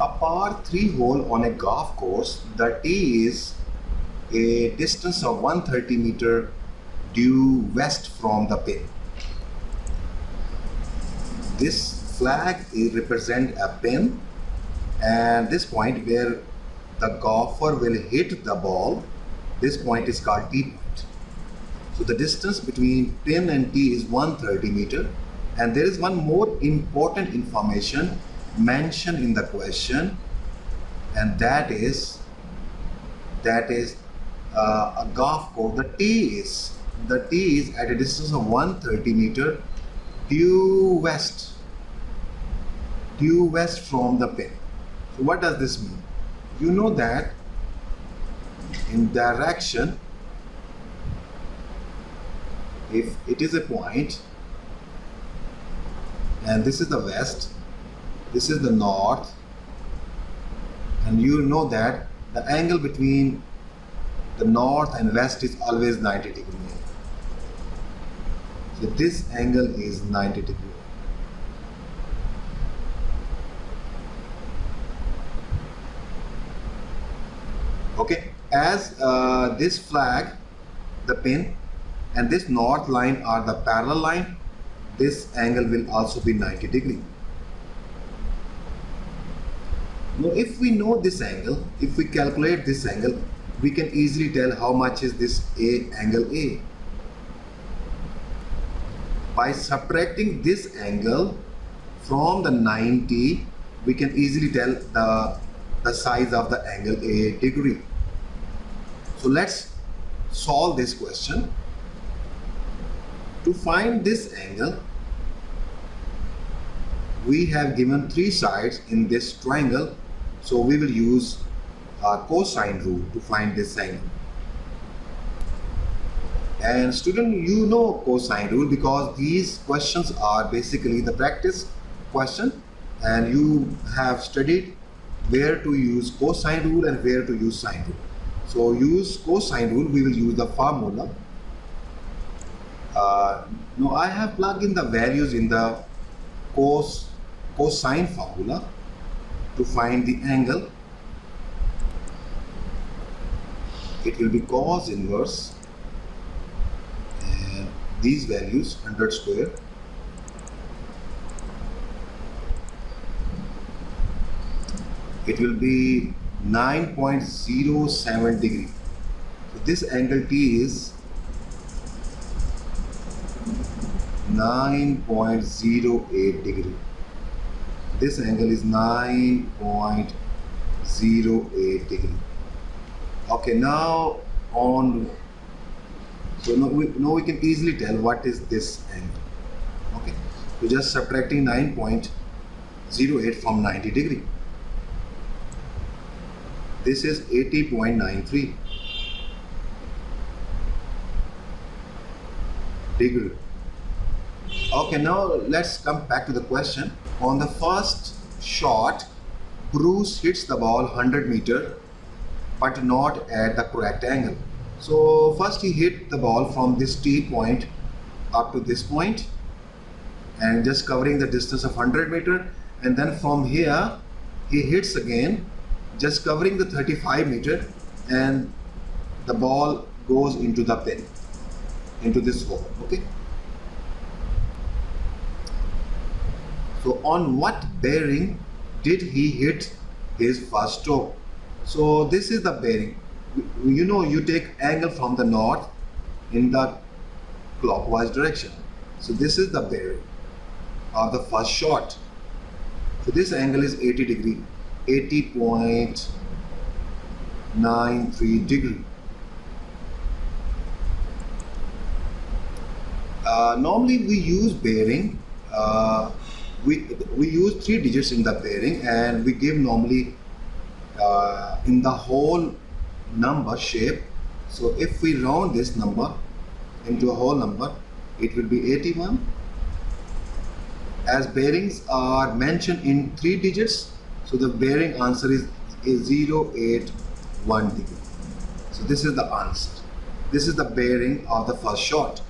A par 3 hole on a golf course, the tee is a distance of 130 meter due west from the pin. This flag represents a pin, and this point where the golfer will hit the ball, this point is called tee point. So the distance between pin and tee is 130 meter, and there is one more important information mentioned in the question, and that is a golf course. The tee is at a distance of 130 meter due west from the pin. So what does this mean? You know that in direction, if it is a point and this is the west, this is the north, and you know that the angle between the north and west is always 90 degrees. So this angle is 90 degrees. Okay, as this flag, the pin, and this north line are the parallel line, this angle will also be 90 degrees. Now if we know this angle, if we calculate this angle, we can easily tell how much is this angle A. By subtracting this angle from the 90, we can easily tell the size of the angle A degree. So let's solve this question. To find this angle, we have given three sides in this triangle, so we will use our cosine rule to find this angle. And student, you know cosine rule because these questions are basically the practice question, and you have studied where to use cosine rule and where to use sine rule. So use cosine rule, we will use the formula. Now I have plugged in the values in the cosine formula to find the angle. It will be cos inverse, and these values 100 square it will be 9.07 degree. So this angle T is 9.08 degree. This angle is 9.08 degree. Okay, now we can easily tell what is this angle. Okay, so just subtracting 9.08 from 90 degree. This is 80.93 degree. Okay, now let's come back to the question. On the first shot, Bruce hits the ball 100 meter, but not at the correct angle. So first he hit the ball from this tee point up to this point, and just covering the distance of 100 meter, and then from here he hits again, just covering the 35 meter, and the ball goes into the pin, into this hole. Okay, so on what bearing did he hit his first stroke? So this is the bearing. You know, you take angle from the north in the clockwise direction. So this is the bearing of the first shot. So this angle is 80 degree, 80.93 degree. Normally we use bearing. We use 3 digits in the bearing, and we give normally in the whole number shape. So if we round this number into a whole number, it will be 81. As bearings are mentioned in 3 digits, so the bearing answer is 081 degree. So this is the answer. This is the bearing of the first shot.